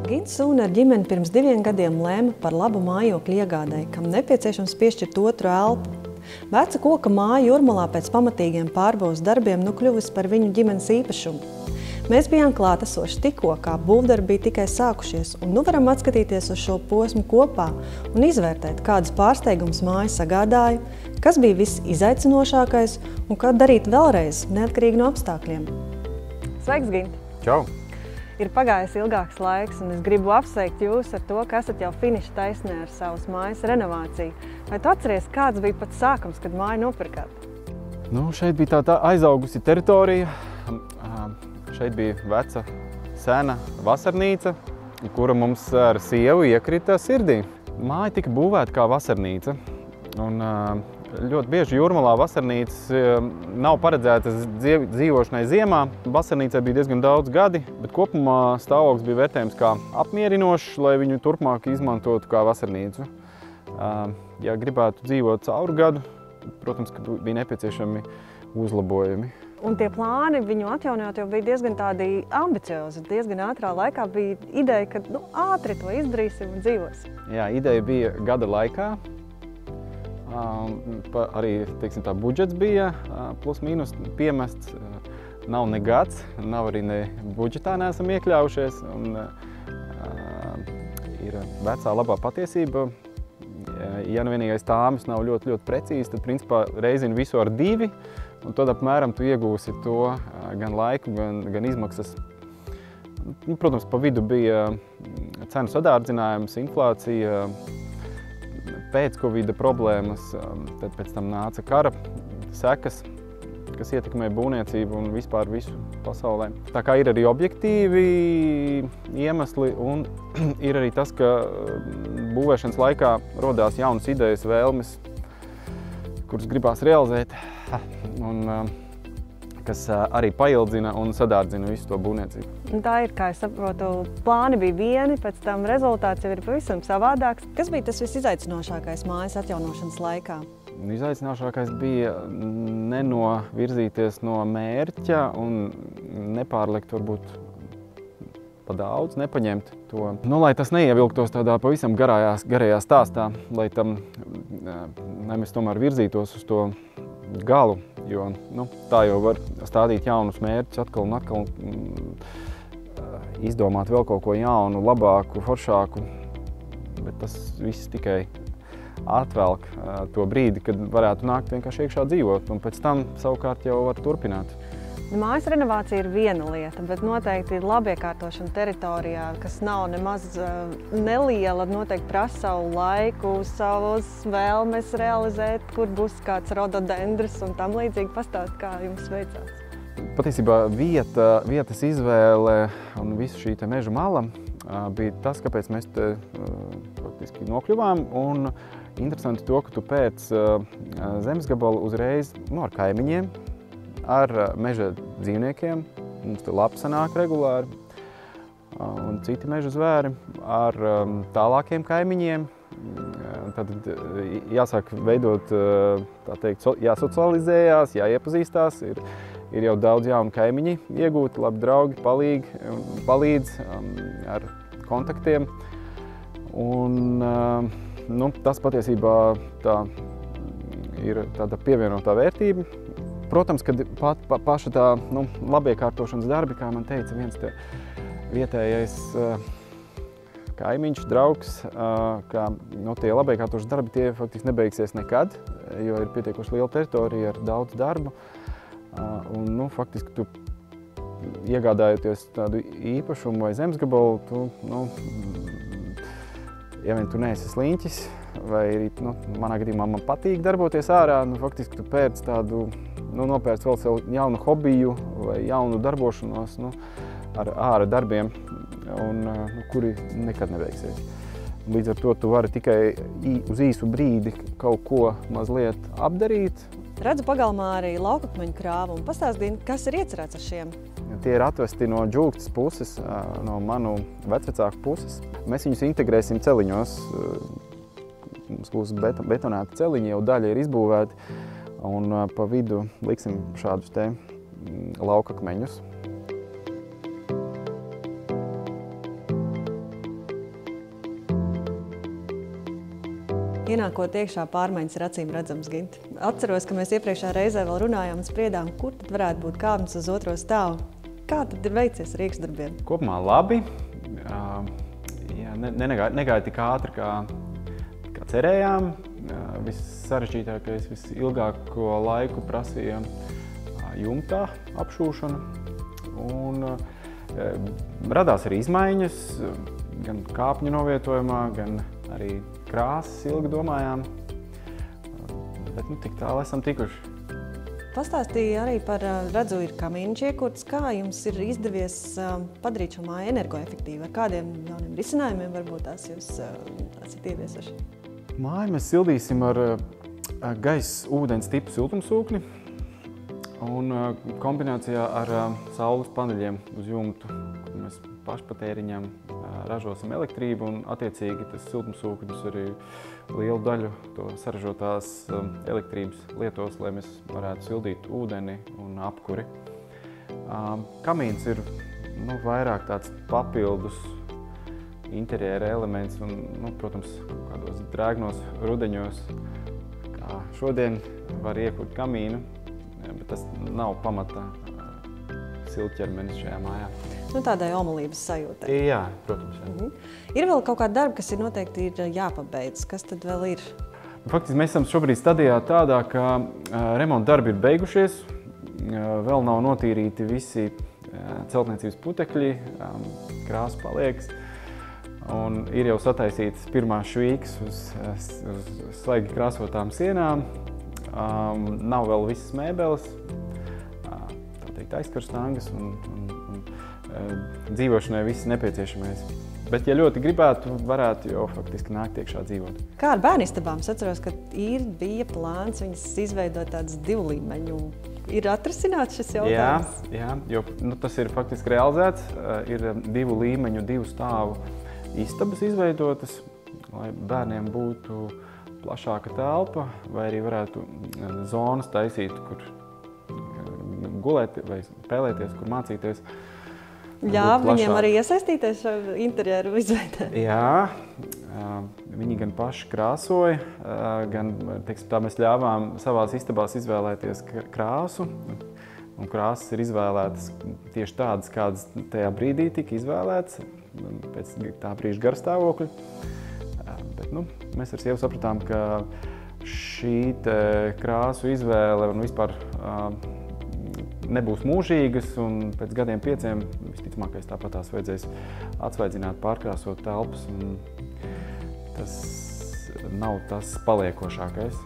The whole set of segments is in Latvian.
Gints Sūna ar ģimeni pirms 2 gadiem lēma par labu mājokļu iegādai, kam nepieciešams piešķirt otru elpu. Veca koka māja Jūrmalā pēc pamatīgiem pārbūves darbiem kļuvusi par viņu ģimenes īpašumu. Mēs bijām klātesoši tikko, kā būvdarbi bija tikai sākušies, un varam atskatīties uz šo posmu kopā un izvērtēt, kādus pārsteigumus māja sagādāja, kas bija viss izaicinošākais un kā darīt vēlreiz, neatkarīgi no apstākļiem. Sveiks, Gint! Čau! Ir pagājis ilgāks laiks, un es gribu apsveikt jūs ar to, ka esat jau finiša taisnē ar savas mājas renovāciju. Vai tu atceries, kāds bija pats sākums, kad māju nopirkāt? Šeit bija tā aizaugusi teritorija. Šeit bija veca, sena vasarnīca, kura mums ar sievu iekrita sirdī. Māja tika būvēta kā vasarnīca. Un ļoti bieži Jūrmalā vasarnīcas nav paredzētas dzīvošanai ziemā. Vasarnīcai bija diezgan daudz gadi, bet kopumā stāvoklis bija vērtējums kā apmierinošs, lai viņu turpmāk izmantotu kā vasarnīcu. Ja gribētu dzīvot cauri gadu, protams, ka bija nepieciešami uzlabojumi. Un tie plāni viņu atjaunot jau bija diezgan tādi ambiciozi. Diezgan ātrā laikā bija ideja, ka ātri to izdarīsim un dzīvosim. Jā, ideja bija gada laikā. Arī, teiksim, tā budžets bija plus mīnus piemests. Nav ne gads, nav arī ne budžetā neesam iekļaujušies. Un, ir vecā labā patiesība. Ja nu vienīgais tāmas nav ļoti precīzi, tad principā reizini visu ar 2. Un tad apmēram tu iegūsi to gan laiku, gan izmaksas. Protams, pa vidu bija cenu sadārdzinājums, inflācija, pēc Covida problēmas, tad pēc tam nāca kara sekas, kas ietekmē būvniecību un vispār visu pasaulē. Tā kā ir arī objektīvi iemesli un ir arī tas, ka būvēšanas laikā rodās jaunas idejas, vēlmes, kuras gribās realizēt, un kas arī paildzina un sadārdzina visu to būvniecību. Tā ir, kā es saprotu, plāni bija vieni, pēc tam rezultāts jau ir pavisam savādāks. Kas bija tas visizaicinošākais mājas atjaunošanas laikā? Izaicinošākais bija nenovirzīties no mērķa un nepārlikt varbūt pa daudz, nepaņemt to. Lai tas neievilktos tādā pavisam garajā stāstā, lai mēs tomēr virzītos uz to galu, jo tā jau var stādīt jaunus mērķus atkal un atkal, izdomāt vēl kaut ko jaunu, labāku, foršāku, bet tas viss tikai atvelk to brīdi, kad varētu nākt vienkārši iekšā dzīvot, un pēc tam savukārt jau var turpināt. Mājas renovācija ir viena lieta, bet noteikti ir labiekārtošana teritorijā, kas nav nemaz neliela, noteikti prasa savu laiku, savus vēlmes realizēt, kur būs kāds rododendrs un tam līdzīgi. Pastāst, kā jums veicās? Patiesībā vietas izvēle un visu šī meža mala bija tas, kāpēc mēs te faktiski nokļuvām. Un interesanti to, ka tu pēc zemes gabala uzreiz ar kaimiņiem, ar meža dzīvniekiem, mums te lapi sanāk regulāri, un citi meža zvēri, ar tālākiem kaimiņiem. Tad jāsāk veidot, tā teikt, jāsocializējās, jāiepazīstās, ir jau daudz jaunu kaimiņi iegūti, labi draugi, palīdz ar kontaktiem. Un tas patiesībā ir tāda pievienotā vērtība. Protams, kad paša tā labiekārtošanas darbi, kā man teica viens te vietējais kaimiņš, draugs, ka tie labiekārtošanas darbi tie faktiski nebeigsies nekad, jo ir pietiekuši liela teritorija ar daudz darbu. Un faktiski tu iegādājoties tādu īpašumu vai zemes gabalu, ja vien tu neesi sliņķis, vai arī, manā gadījumā man patīk darboties ārā, faktiski tu pēc tādu, nopērc vēl sev jaunu hobiju vai jaunu darbošanos ar āra darbiem, kuri nekad nebeigsies. Līdz ar to tu vari tikai uz īsu brīdi kaut ko mazliet apdarīt. Redzu pagalmā arī laukakmeņu krāvu un pastāstīju, kas ir iecerēts ar šiem? Tie ir atvesti no Džūgtas puses, no manu vecvecāku puses. Mēs viņus integrēsim celiņos. Mums būs betonēti celiņi, jau daļa ir izbūvēti, un pa vidu liksim šādus te laukakmeņus. ienākot iekšā, pārmaiņas ir acīm redzams, Ginti. Atceros, ka mēs iepriekšā reizē vēl runājām un spriedām, kur tad varētu būt kāpnes uz otro stāvu. Kā tad ir veicies ar iekšdarbiem? Kopumā labi. Negāja tik ātri, kā cerējām. Viss sarežģītākais, visilgāko laiku prasīja jumtā apšūšana. Un radās arī izmaiņas, gan kāpņu novietojumā, gan arī krāsas ilgi domājām. Bet tik tālu esam tikuši. Pastāstīja arī par, redzu, ir kamīniņš iekurts. Kā jums ir izdevies padarīt šo māju energoefektīvu? Ar kādiem jauniem risinājumiem varbūt tās jūs esat ieviesuši? Māju mēs sildīsim ar gaisa ūdens tipu siltumsūkni un kombinācijā ar saules paneļiem uz jumtu, kur mēs pašpatēriņam ražosim elektrību un attiecīgi tas siltumsūknis arī lielu daļu to saražotās elektrības lietos, lai mēs varētu sildīt ūdeni un apkuri. Kamīns ir vairāk tāds papildus interjera elements un, protams, kādos drēgnos rudeņos, kā šodien var iekurt kamīnu, bet tas nav pamata siltķermenis šajā mājā. Tādai omulības sajūtai. Jā, protams. Jā. Ir vēl kaut kāda darba, kas noteikti ir jāpabeidz. Kas tad vēl ir? Faktiski mēs esam šobrīd stadijā tādā, ka remonta darbi ir beigušies. Vēl nav notīrīti visi celtniecības putekļi, krāsa paliekas. Un ir jau sataisītas pirmās švīkas uz svaigi krāsotām sienām. Nav vēl visas mēbeles, tā teikt aizkarstangas un dzīvošanai viss nepieciešamais. Bet, ja ļoti gribētu, varētu jau faktiski nākt iekšā dzīvot. Kā ar bērnistabām? Es atceros, ka bija plāns viņas izveidot tādas 2 līmeņu. Ir atrisināts šis jautājums? Jā, jo tas ir faktiski realizēts. Ir 2 līmeņu, 2 stāvu istabas izveidotas, lai bērniem būtu plašāka telpa, vai arī varētu zonas taisīt, kur gulēt vai spēlēties, kur mācīties. Ļāva viņiem arī iesaistīties šo interjeru izveidē? Jā, viņi gan paši krāsoja, gan tā mēs ļāvām savās istabās izvēlēties krāsu. Un krāsas ir izvēlētas tieši tādas, kādas tajā brīdī tika izvēlētas, pēc tā brīža garstāvokļa. Bet mēs ar sievu sapratām, ka šī krāsu izvēle un vispār nebūs mūžīgas, un pēc gadiem 5 visticamākais tāpatās vajadzēs atsvaidzināt, pārkrāsot telpas, un tas nav tas paliekošākais.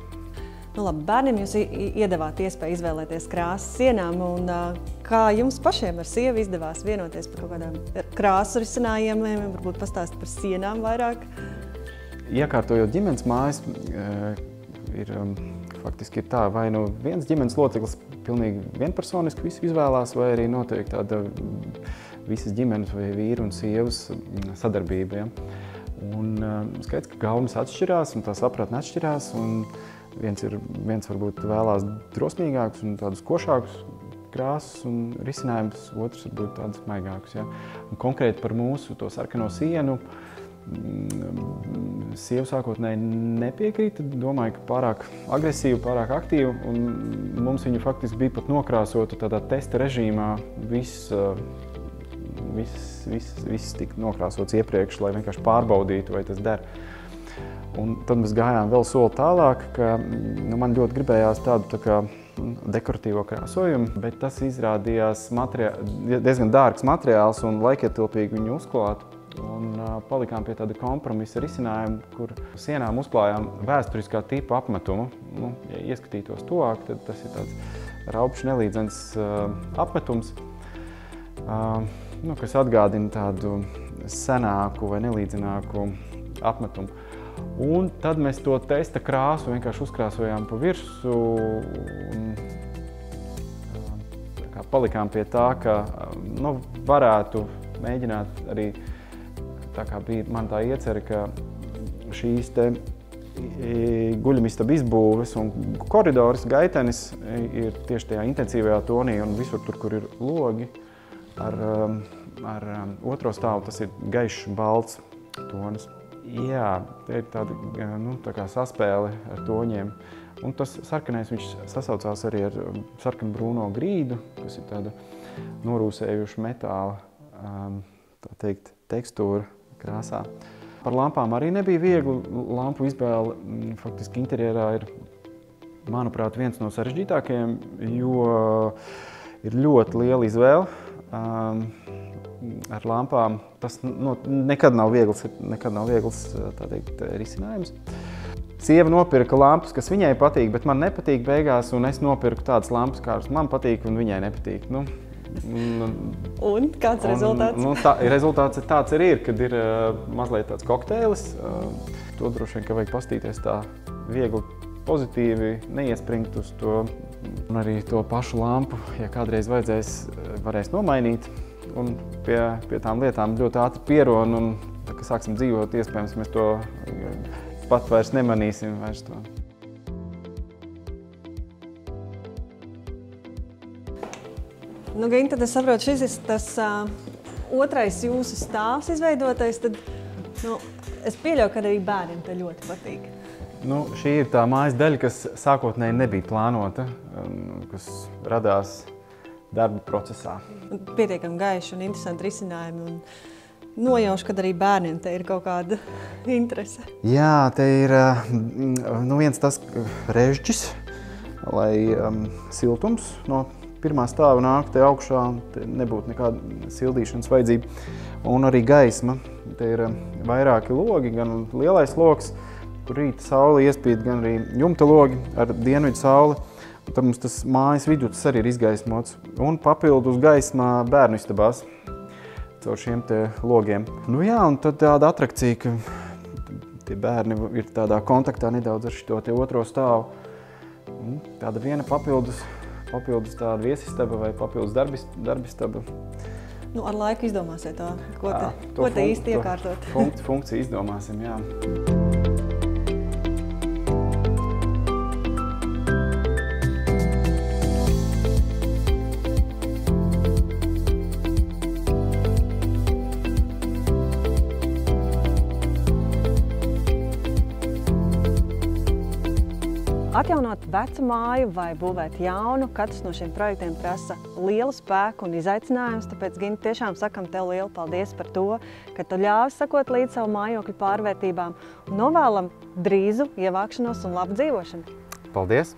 Labi, bērniem jūs iedavāt iespēju izvēlēties krāsas sienām, un kā jums pašiem ar sievu izdevās vienoties par kaut kādām krāsu risinājumiem, varbūt pastāst par sienām vairāk? Iekārtojot ģimenes mājas, faktiski ir tā, vai viens ģimenes loceklis pilnīgi vienpersoniski visu izvēlās, vai arī notiek tāda visas ģimenes vai vīru un sievas sadarbība. Ja? Un skaidrs, ka gaumas atšķirās un tā sapratne atšķirās, un viens varbūt vēlās drosmīgākus un tādus košākus krāsas un risinājumus, otrs varbūt tādus maigākus. Ja? Un konkrēti par mūsu to sarkano sienu, sieva sākotnēji nepiekrīta, domāju, ka pārāk agresīva, pārāk aktīva, un mums viņu faktiski bija pat nokrāsota tādā testa režīmā. Viss tika nokrāsots iepriekš, lai vienkārši pārbaudītu, vai tas der. Un tad mēs gājām vēl soli tālāk, ka man ļoti gribējās tādu tā kā dekoratīvo krāsojumu, bet tas izrādījās diezgan dārgs materiāls un laikietilpīgi viņu uzklāt. Un palikām pie tāda kompromisa risinājuma, kur sienām uzklājām vēsturiskā tipa apmetumu. Ja ieskatītos tuvāk, tad tas ir tāds raupšs nelīdzens apmetums, kas atgādina tādu senāku vai nelīdzenāku apmetumu. Un tad mēs to testa krāsu vienkārši uzkrāsojām pa virsu un palikām pie tā, ka varētu mēģināt arī, tā kā bija man tā iecerē, ka šīs guļamistabu izbūves un koridors, gaitenis ir tieši tajā intensīvajā tonī un visur tur, kur ir logi. Ar otro stāvu tas ir gaišs balts tonis. Jā, te ir tāda, tā kā saspēle ar toņiem. Un tas sarkanais, viņš sasaucās arī ar sarkanu brūno grīdu, kas ir tāda norūsējuša metāla, tā teikt, tekstūra krāsā. Par lampām arī nebija viegli. Lampu izbēle faktiski interjerā ir, manuprāt, viens no sarežģītākajiem, jo ir ļoti liela izvēle ar lampām. Tas nekad nav viegls tā teikt, risinājums. Sieva nopirka lampas, kas viņai patīk, bet man nepatīk beigās, un es nopirku tādas lampas, kādas man patīk, un viņai nepatīk. Un kāds rezultāts? Rezultāts ir tāds arī ir, kad ir mazliet tāds kokteilis. To droši vien, ka vajag pastīties tā viegli, pozitīvi, neiespringt uz to. Un arī to pašu lampu, ja kādreiz varēs nomainīt. Un pie tām lietām ļoti ātri pieron, un tā, kad sāksim dzīvot, iespējams, mēs to pat vairs nemanīsim vairs to. Gini, tad es saprotu, šis ir tas otrais jūsu stāvs izveidotais, tad es pieļauju, ka arī bērniem te ļoti patīk. Šī ir tā mājas daļa, kas sākotnēji nebija plānota, kas radās darba procesā. Pietiekami gaiši un interesanti risinājumi, un nojaušu, kad arī bērniem te ir kaut kāda interese. Jā, te ir viens tas režģis, lai siltums no pirmā stāva nāk te augšā, te nebūtu nekāda sildīšanas vajadzība. Un arī gaisma. Te ir vairāki logi, gan lielais logs, kur rīta saule iespīd, gan arī jumta logi ar dienvidu sauli. Un tad mums tas mājas viducis arī ir izgaismots. Un papildus gaismā bērnu istabās caur šiem te logiem. Jā, un tad tāda atrakcija, ka tie bērni ir tādā kontaktā nedaudz ar šito te otro stāvu. Tāda viena papildus tāda viesistaba vai papildus darbistaba. Ar laiku izdomāsiet to, ko te īsti iekārtot. Funkciju izdomāsim, jā. Atjaunot vecu māju vai būvēt jaunu, katrs no šiem projektiem prasa lielu spēku un izaicinājumus, tāpēc, Gini, tiešām sakam tev lielu paldies par to, ka tu ļāvi sakot līdz savu mājokļu pārvērtībām un novēlam drīzu ievākšanos un labu dzīvošanu. Paldies!